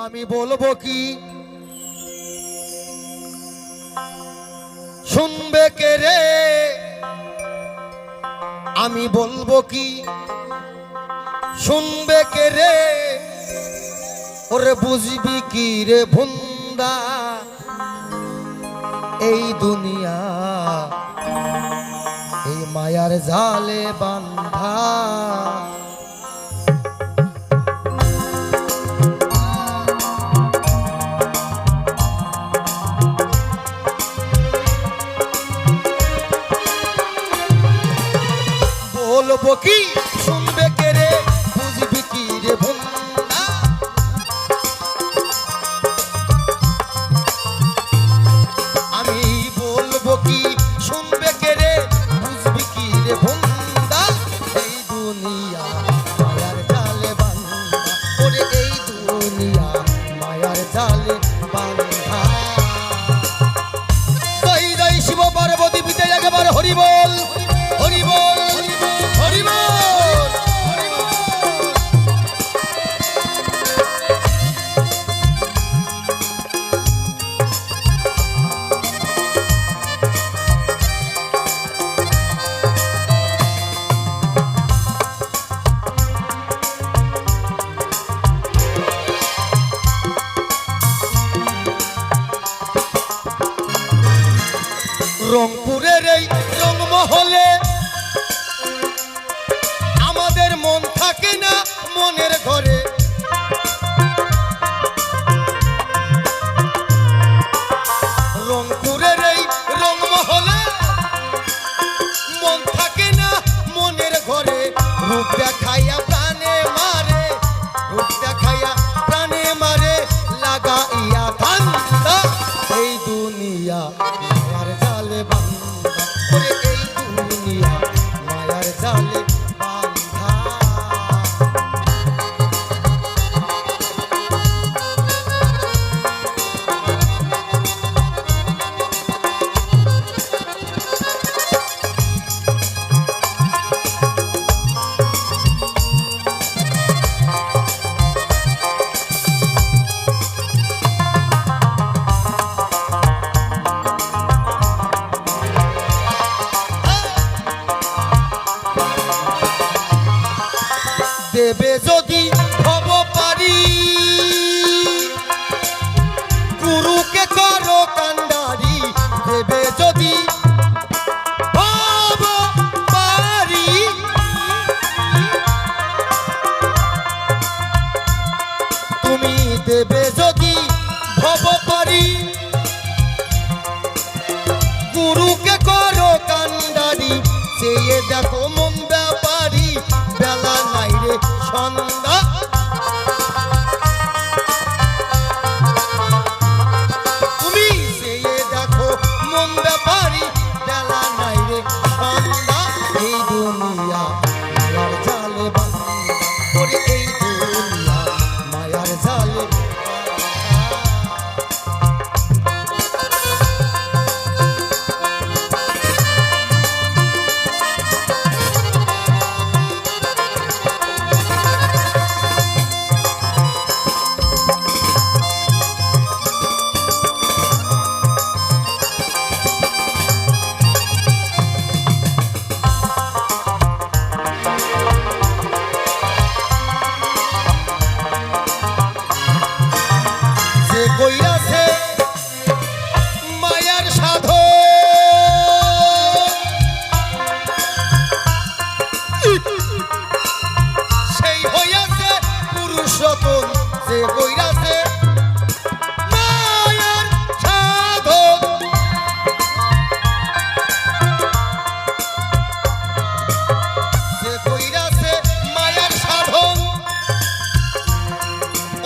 আমি বলবো কি শুনবে কে রে, আমি বলবো কি শুনবে কে রে, ওরে বুঝবি কি রে ভুন্দা, এই দুনিয়া এই মায়ার জালে বান্ধা। বলবো কি শুনবে কে রে, বুঝবি কি রে ভুন্দা, আমি বলবো কি শুনবে কে রে, বুঝবি কি রে ভুন্দা, এই দুনিয়া মায়ার জালে বান্ধা, ওরে এই দুনিয়া মায়ার জালে বান্ধা। জয় জয় শিব পার্বতী পিতে একবার হরি বল, হরি বল, হরি বল, হরি বল। রংপুরের এই রংমহলে আমাদের মন থাকে না মনের ঘরে, রংপুরের এই রংমহলে মন থাকে না মনের ঘরে, রূপ দেখাইয়া প্রাণে মারে, রূপ দেখাইয়া প্রাণে মারে, লাগাইয়া ধান্দা, এই দুনিয়া মায়ার জালে বান্ধা, ওরে এই দুনিয়া মায়ার জালে বান্ধা। দেবে যদি হব পারি, গুরুকে করো কান্ডারি, দেবে যদি হব পারি, তুমি দেবে যদি হব পারি, গুরুকে করো কান্ডারি, চেয়ে দেখো মন ব্যাপারি, বেলা নাই রে সন্ধ্যা, তুমি চেয়ে দেখো মন ব্যাপারি, বেলা নাই রে সন্ধ্যা, এই দুনিয়া মায়ার জালে বান্ধা, ওরে এই দুনিয়া মায়ার জালে বান্ধা। যে কইরাছে মায়ার সাধন, সেই হইয়াছে পুরুষোত্তম, যে কইরাছে মায়ার সাধন, যে কইরাছে মায়ার সাধন,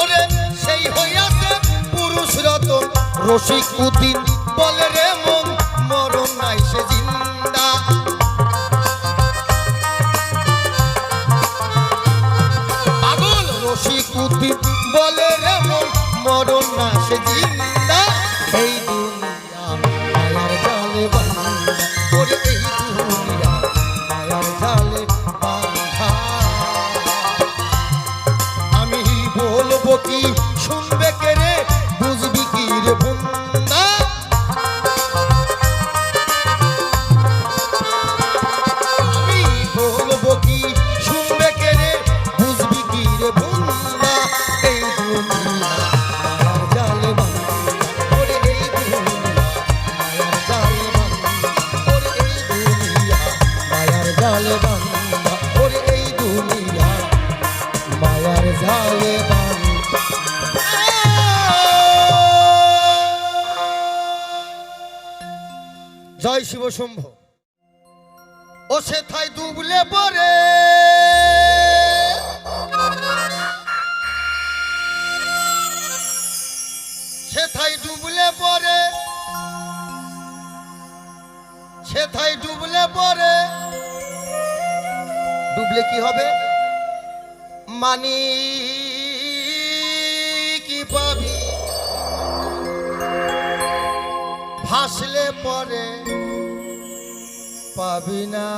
ওরে সেই হইয়াছে পুরুষ রতন, রসিক উদ্দিন বলে রে মন মরণ নাই সে জিন্দা, পাগল রসিক উদ্দিন বলে রে মন মরণ না সে জিন্দা, এই দুনিয়া মায়ার জালে বান্ধা, ওরে এই দুনিয়া মায়ার জালে বান্ধা। আমি বলবো কি শুনবে জালে বান্ধা ওরে এই দুনিয়া মায়ার জালে বান্ধা। জয় শিব শম্ভ। ও সেথায় ডুবলে পরে সেথায় ডুবলে পরে সেথায় ডুবলে পরে ডুবলে কি হবে মানি কি পাবি ভাসলে পরে পাবি না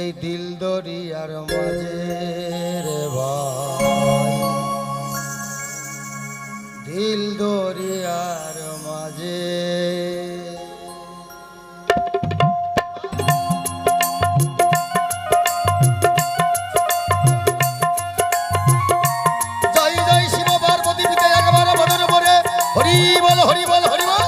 এই দিল দরিয়ার মাঝে রে ভাই দিল দরিয়ার মাঝে জয় জয় শিব পার্বতী পিতা একবার বদন পরে হরি বল হরি বল হরি বল।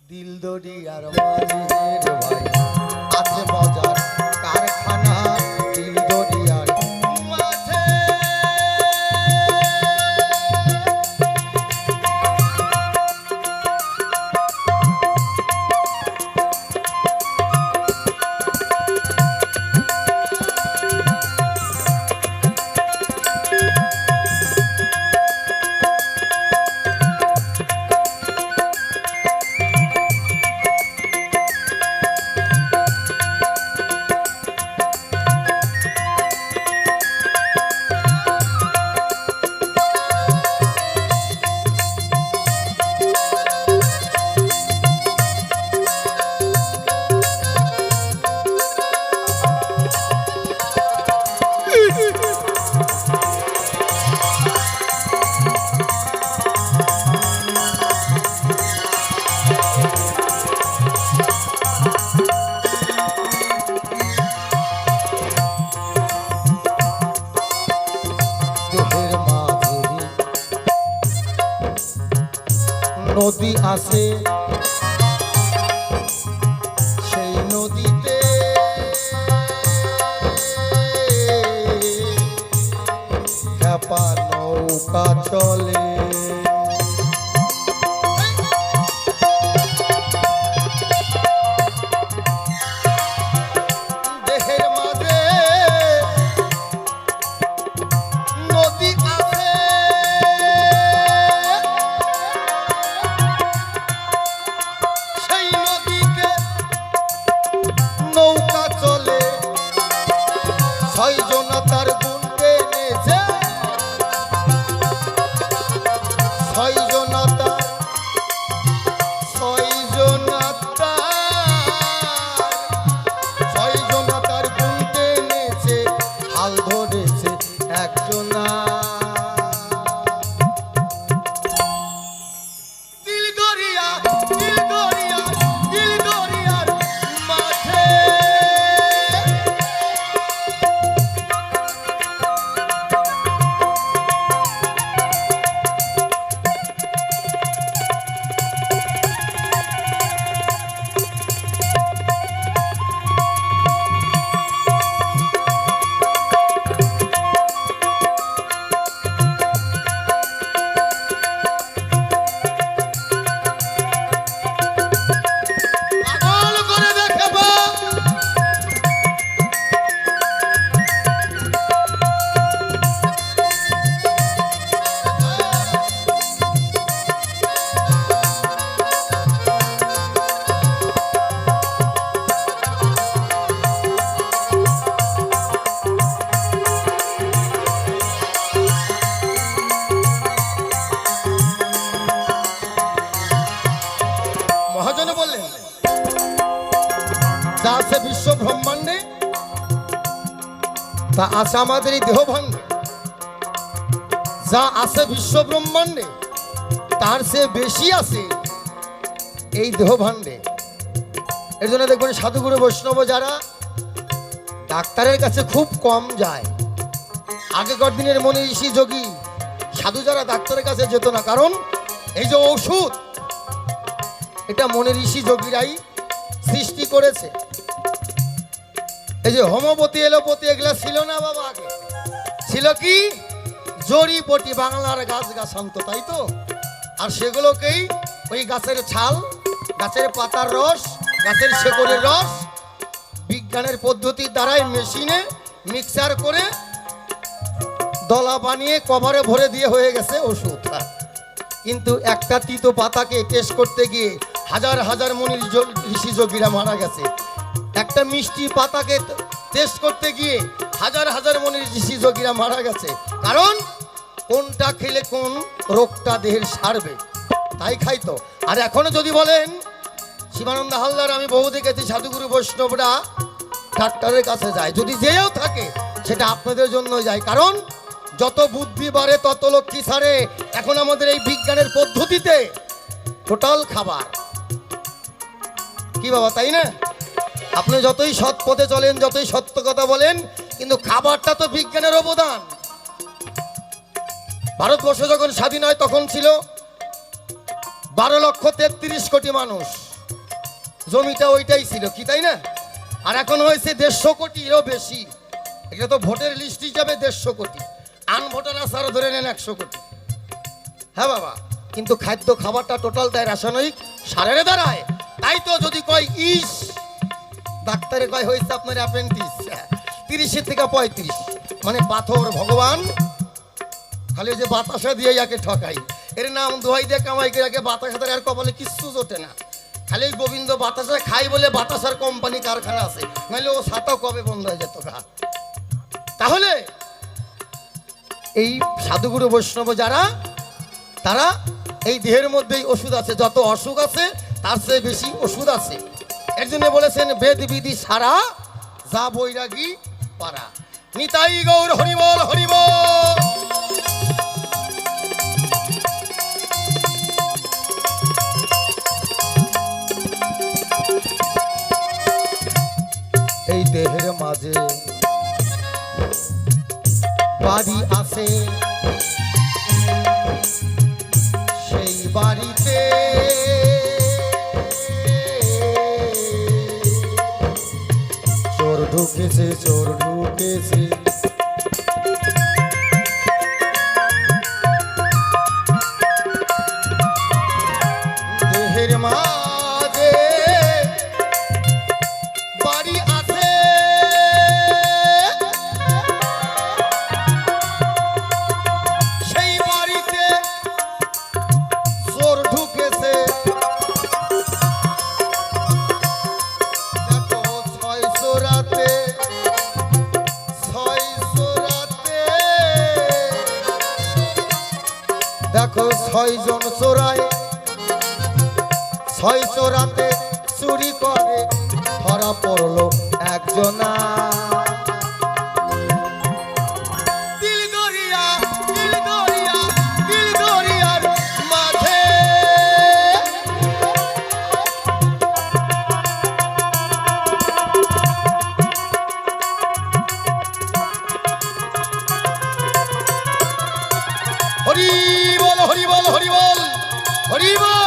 দিল দরিয়ার মাঝের ভাই আছে মজার কারখানা দিল দরিয়ার মাঝে নদী আছে সেই নদীতে খেপা নৌকা চলে দেহের মাঝে নদী আছে নৌকা চলে ছয়জন তার গুন্ডে নেছে ছয়জন তার গুন্ডে নেছে হাল ধরেছে একজনা দিল দরিয়া দিল দরিয়া দিল দরিয়ার মাঝে যা আছে বিশ্ব ব্রহ্মাণ্ডে তা আছে আমাদের এই দেহ ভাণ্ডে। যা আছে বিশ্ব ব্রহ্মাণ্ডে তার চেয়ে বেশি আছে এই দেহ ভাণ্ডে। এর জন্য দেখবেন সাধুগুরু বৈষ্ণব যারা ডাক্তারের কাছে খুব কম যায়। আগেকার দিনের মনে ঋষি যোগী সাধু যারা ডাক্তারের কাছে যেত না, কারণ এই যে ওষুধ এটা মনে ঋষি যোগীরাই সৃষ্টি করেছে। এই যে হোমিওপ্যাথি এলোপ্যাথি এগুলা ছিল না বাবা, আগে ছিল কি জড়িপটি, বাংলার গাছ গাছান্ত, তাই তো। আর সেগুলোকেই ওই গাছের ছাল, গাছের পাতার রস, গাছের শেকড়ের রস বিজ্ঞানের পদ্ধতির দ্বারাই মেশিনে মিক্সার করে দলা বানিয়ে কভারে ভরে দিয়ে হয়ে গেছে ওষুধ। কিন্তু একটা তিতো পাতাকে টেস্ট করতে গিয়ে হাজার হাজার মুনি ঋষি যোগীরা মারা গেছে। একটা মিষ্টি পাতাকে টেস্ট করতে গিয়ে হাজার হাজার মুনি ঋষি যোগীরা মারা গেছে। কারণ কোনটা খেলে কোন রোগটা দেহের সারবে তাই খাইতো। আর এখনো যদি বলেন শিবানন্দ হালদার, আমি বহু দেখেছি সাধুগুরু বৈষ্ণবরা ডাক্তারের কাছে যায়, যদি যেও থাকে সেটা আপনাদের জন্য যায়। কারণ যত বুদ্ধি বাড়ে তত লক্ষ্মী সারে। এখন আমাদের এই বিজ্ঞানের পদ্ধতিতে টোটাল খাবার কি বাবা, তাই না? আপনি যতই সৎ পথে চলেন, যতই সত্য কথা বলেন, কিন্তু খাবারটা তো বিজ্ঞানের অবদান। ভারতবর্ষ যখন স্বাধীন হয় তখন ছিল 12,33,00,000 মানুষ, জমিটা ওইটাই ছিল কি, তাই না? আর এখন হয়েছে 150 কোটিরও বেশি। এটা তো ভোটের লিস্ট হিসাবে 150 কোটি, আনভোটার আছে আরো ধরে নেন 100 কোটি। হ্যাঁ বাবা, কিন্তু খাদ্য খাবারটা টোটাল তাই রাসায়নিক সারের দ্বারায়। তাই তো যদি কয় ইস, ডাক্তারে কয় হয়েছে আপনার অ্যাপেন্ডিক্স, 30 থেকে 35, মানে পাথর। ভগবান খালি যে বাতাসা দিয়ে ইয়াকে ঠকাই, এর নাম দোহাই দিয়ে কামাই করে রাখে। বাতাসা তার আর কপালে কিচ্ছু জোটে না, খালি গোবিন্দ বাতাসা খাই বলে বাতাসার কোম্পানি কারখানা আছে, নাহলে ও ছাতা কবে বন্ধ হয়ে যেত গা। তাহলে এই সাধুগুরু বৈষ্ণব যারা, তারা এই দেহের মধ্যেই ওষুধ আছে। যত অসুখ আছে তার চেয়ে বেশি ওষুধ আছে। এর জন্য বলেছেন বেদ বিধি সারা, যা বৈরাগী পারা। নিতাই গৌর হরিবল হরিবল। এই দেহের মাঝে বাড়ি আছে, সেই বাড়িতে চোর ঢুকেছে, চোর ঢুকেছে। দেহের মাঝে বাড়ি আছে, সেই বাড়িতে চোর ঢুকেছে। দেখো 600 রাতে, 600 রাতে, দেখো 6 জন চোরায়, 600 রাতে চুরি করে ধরা পড়লো একজনা। দিল দরিয়া, দিল দরিয়া, দিল দরিয়ার মাঝে হরি বল, হরি বল, হরি বল, হরি বল।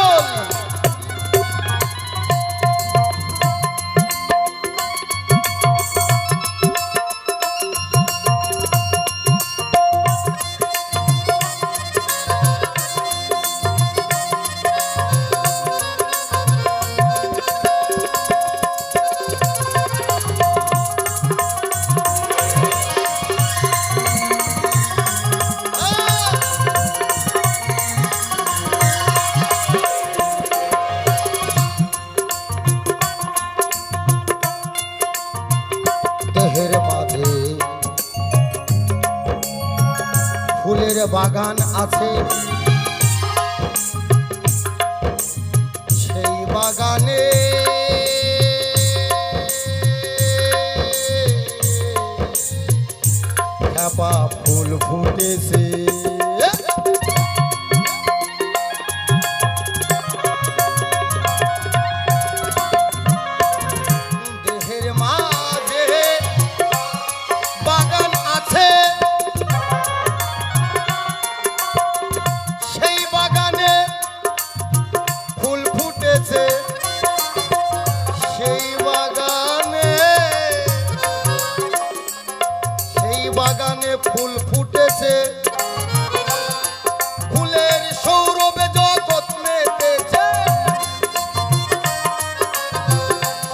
দেহের মাঝে ফুলের বাগান আছে, সেই বাগানে চাপা ফুল ফুটেছে। দেহের মাঝে বাগান আছে, সেই বাগানে ফুল ফুটেছে, সেই বাগানে ফুল ফুটেছে। ফুলের সৌরভে জগৎ মেতেছে,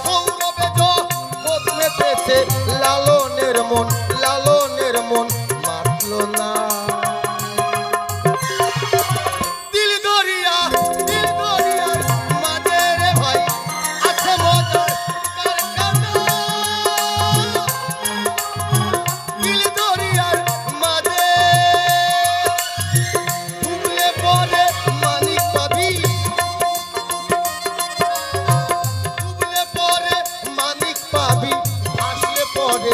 সৌরভে জগৎ মেতেছে। লালনের মন মাতল না। দিল দরিয়ার মাঝে রে ভাই আছে মজার কারখানা। দিল দরিয়ার মাঝে ডুবলে পরে মানিক পাবি, ডুবলে পরে মানিক পাবি, ভাসলে পরে